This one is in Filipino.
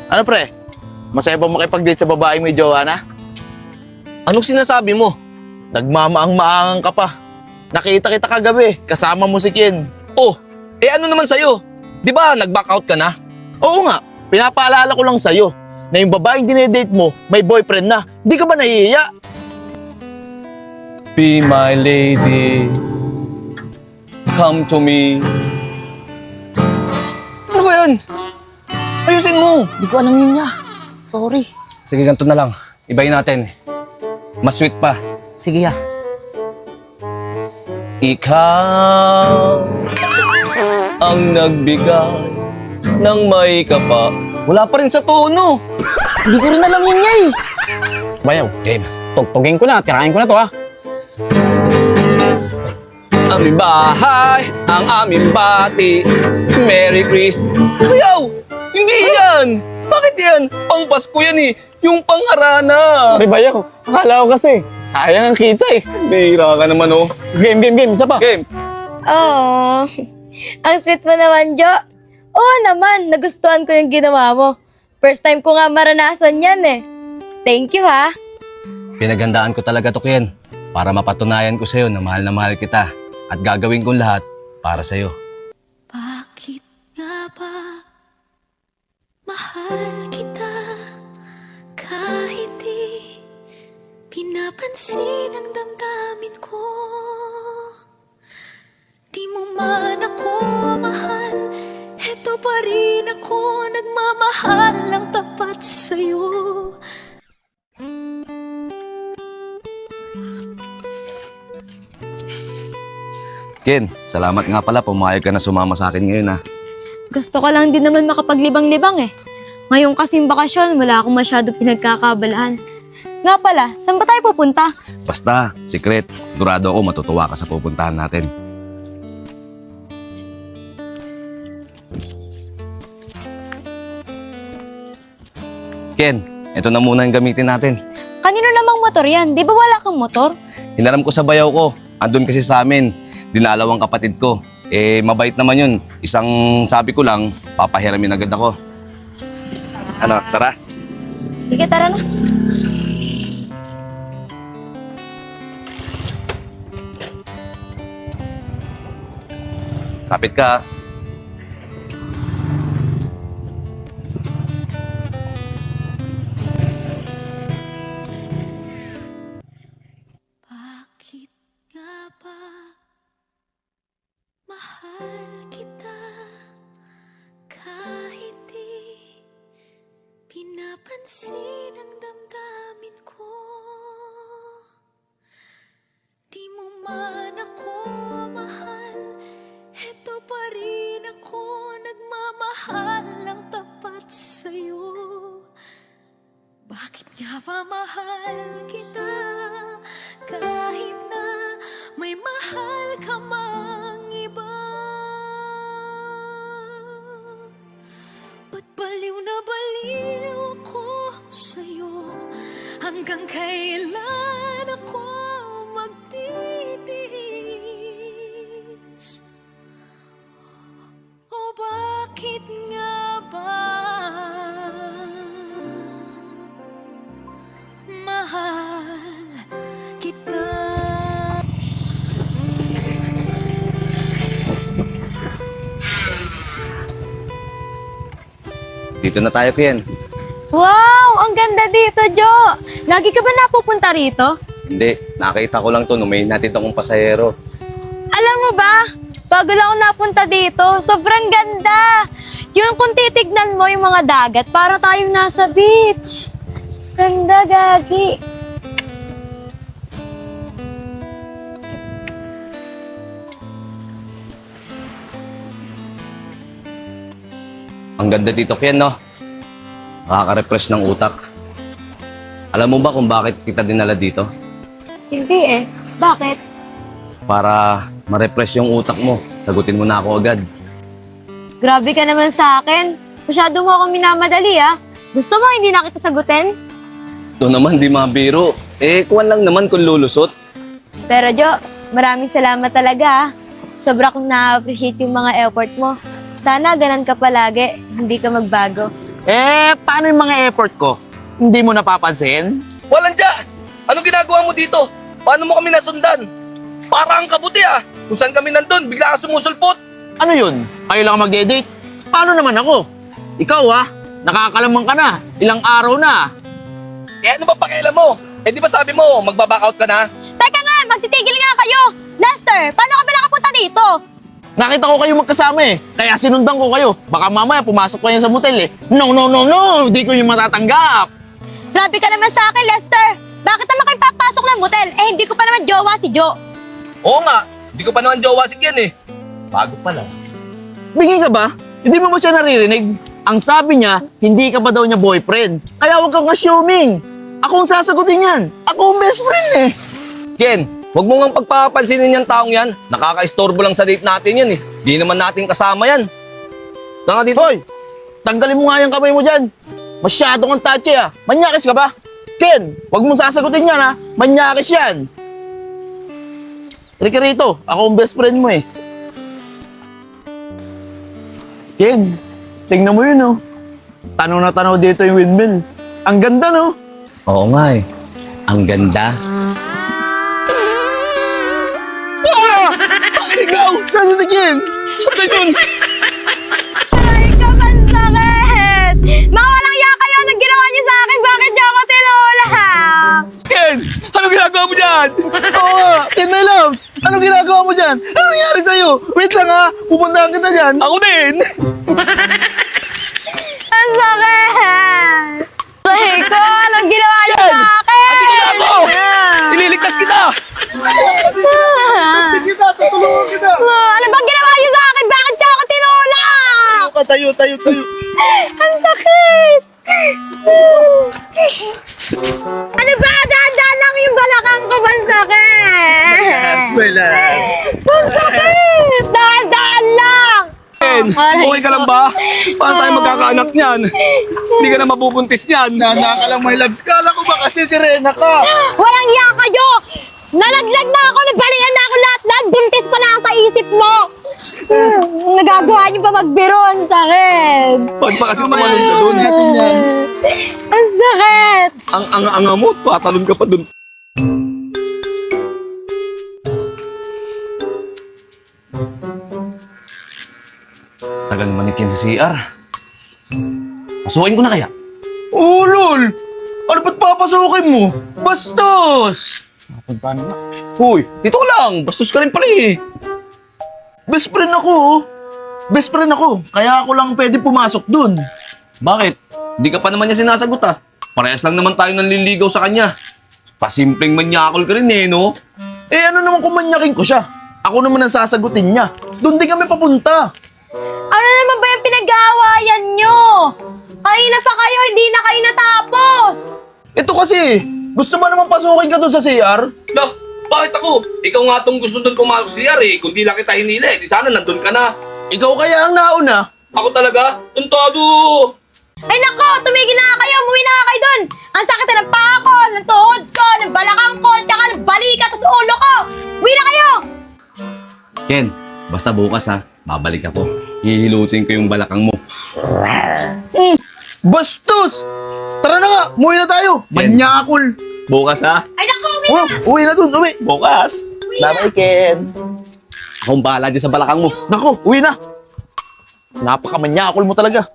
Ano pre? Masaya ba makipag-date sa babaeng may jowa na? Anong sinasabi mo? Nagmamaang-maangang ka pa. Nakita kita kagabi, kasama mo si Ken. Oh, ano naman sa'yo? Di ba nag-back out ka na? Oo nga, pinapaalala ko lang sa'yo na yung babaeng dinedate mo may boyfriend na. Hindi ka ba nahihiya? Be my lady, come to me. Ano ba yan? Ayusin mo! Di ko alam yun niya. Sorry. Sige, ganito na lang. Ibayin natin. Mas sweet pa. Sige ya. Ikaw ang nagbigay ng may kapa. Wala pa rin sa tono. Hindi ko rin alam yun niya eh. Bayaw, Game. tugtugin ko na, tirahin ko na to ha. Aming bahay, ang aming bati. Merry Christmas. Bayaw! Hindi yan! Bakit yan? Pang Pasko yan eh. Yung pangharana. Pare Bayaw, akala ko kasi, sayang ang kita eh. Bihira ka naman oh. Game, isa pa. Game. Oh, ang sweet mo naman, Jo. Oo naman, nagustuhan ko yung ginawa mo. First time ko nga maranasan yan eh. Thank you ha. Pinaghandaan ko talaga to, Ken. Para mapatunayan ko sa'yo na mahal kita. At gagawin kong lahat para sa'yo. Bakit nga ba mahal kita kahit di pinapansin ang damdamin ko? Di mo man ako mahal, eto pa rin ako nagmamahal ng tapat sa'yo. Ken, salamat nga pala pumayag ka na sumama sa akin ngayon ha. Gusto ko lang din naman makapaglibang-libang eh. Ngayon kasing bakasyon, wala akong masyado pinagkakabalahan. Nga pala, saan ba tayo pupunta? Basta, secret. Sigurado ako matutuwa ka sa pupuntahan natin. Ken, ito na muna yung gamitin natin. Kanino namang motor yan? Di ba wala kang motor? Hinaram ko sa bayaw ko. Andun kasi sa amin. Dinalaw ang kapatid ko. Mabait naman yun. Isang sabi ko lang, papahiramin agad ako. Ano, tara. Sige, tara na. Kapit ka. Bakit nga ba mahal kita kahit di pinapansin ang damdamin ko? Di mo man ako mahal, eto pa rin ako nagmamahal ng tapat sa'yo. Bakit nga ba mahal kita kahit na may mahal ka mang iba? Ba't baliw na baliw ako sa'yo? Hanggang kailan ako magtitiis? O bakit nga ba mahal kita? Dito na tayo, Ken. Wow! Ang ganda dito, Jo! Lagi ka ba napupunta rito? Hindi, nakita ko lang to nung may natid akong pasahero. Alam mo ba, bago lang ako napunta dito, sobrang ganda! Yung kung titignan mo yung mga dagat, para tayong nasa beach. Ganda, Gagi. Ang ganda dito, Ken, no? Nakaka-refresh ng utak. Alam mo ba kung bakit kita dinala dito? Hindi eh. Bakit? Para ma-refresh yung utak mo. Sagutin mo na ako agad. Grabe ka naman sa akin. Masyado mo akong minamadali ah. Gusto mo hindi na kita sagutin? Ito naman, di mabiro. Kuwan lang naman kung lulusot. Pero Jo, maraming salamat talaga ah. Sobra kong na-appreciate yung mga effort mo. Sana ganan ka palagi, hindi ka magbago. Paano yung mga effort ko? Hindi mo napapansin? Walang dya! Anong ginagawa mo dito? Paano mo kami nasundan? Para ang kabuti ah! Kung saan kami nandun, bigla ka sumusulpot! Ano yun? Kayo lang magde-date? Paano naman ako? Ikaw nakakalamang ka na. Ilang araw na. Eh ano ba pakialam mo? Eh di ba sabi mo, magbaback out ka na? Teka nga, magsitigil nga kayo! Lester, paano ka ba nakapunta dito? Nakita ko kayo magkasama kaya sinundan ko kayo. Baka mamaya pumasok kayo sa motel No, di ko yung matatanggap. Grabe ka naman sa akin, Lester! Bakit naman kayo papasok ng motel? Eh, hindi ko pa naman jowa si Jo. Oo nga, hindi ko pa naman jowa si Ken Bago pa lang. Bingi ka ba? Hindi mo ba siya naririnig? Ang sabi niya, hindi ka pa daw niya boyfriend. Kaya huwag kang assuming. Ako ang sasagutin yan. Ako ang best friend Ken, wag mo ngang pagpapansinin yung taong yan. Nakaka-istorbo lang sa date natin yan Di naman natin kasama yan. Tanga dito. Hoy, tanggalin mo nga yung kamay mo dyan. Masyado kang touchy Manyakis ka ba? Ken, huwag mong sasagutin yan Manyakis yan. Rika rito, ako ang best friend mo Ken, tingnan mo yun Tanaw na tanaw dito yung windmill. Ang ganda Oo nga Ang ganda. Ikaw! Kasi si Ken! Ano yun? Ay, kapansakit! Mga walang iya kayo! Anong ginawa niyo sa akin? Bakit niyo ako tinulak? Ken, ano ginagawa mo dyan? Oo Ken, my loves! Anong ginagawa mo dyan? Anong nangyari sa'yo? Wait lang pupuntahan kita dyan. Ako din. Ang sakit! Ay, ko! Anong ginawa niyo sa akin? Ano ginawa mo? Ililigtas kita. Kita, tutulungan kita! Ano bang ginawa niyo sa akin? Bakit niyo ako tinulak? Tayo. Ang sakit! Ano ba? Dahan-dahan lang yung balakang ko, ang sakit! Wala. Ang sakit! Dahan-dahan lang! Ken, okay ka lang ba? Paano tayo magkakaanak niyan? Hindi ka na mabubuntis niyan. Nana ka lang, my loves. Kala ko ba kasi sirena ka? Walang iya kayo! Nalaglag na ako! Nabalian na ako lahat-lahat! Buntis pa na sa isip mo! Nagagawa niyo pa magbiro! Ang sakit! Ba't pa kasi tumalon ka doon? Ang sakit! Ang anga mo, patalon ka pa doon. Tagal manikin sa CR. Pasukin ko na kaya? Oh, lol! Ano ba't papasukin mo? Bastos! Hoy, dito ka lang. Bastos ka rin pala Best friend ako Best friend ako. Kaya ako lang pwede pumasok dun. Bakit? Hindi ka pa naman niya sinasagot Parehas lang naman tayo nanliligaw sa kanya. Pasimpleng manyakol ka rin no? Ano naman kung manyakin ko siya? Ako naman ang sasagutin niya. Doon din kami papunta. Ano naman ba yung pinag-aawayan nyo? Kanina pa kayo, hindi na kayo natapos! Ito kasi, gusto ba naman pasukin ka dun sa CR? Lah, bakit ako? Ikaw nga tong gusto doon pumasok sa CR Kung di lang kita hinila di sana nandun ka na. Ikaw kaya ang nauna. Ako talaga? Tuntado! Ay nako, tumigil na kayo, umuwi na kayo dun! Ang sakit na ng paa ko, ng tuhod ko, ng balakang ko, tsaka ng balikat sa ulo ko! Uwi na kayo! Ken, basta bukas babalik ako. Hihilutin ko yung balakang mo. Bastos! Tara na nga, umuwi na tayo. Ken. Manyakol. Bukas Ay nako, uwi na! Uwi na dun, uwi. Bukas! Bye-bye, Ken. Akong bahala dyan sa balakang mo. Nako, uwi na. Napakamanyakol mo talaga.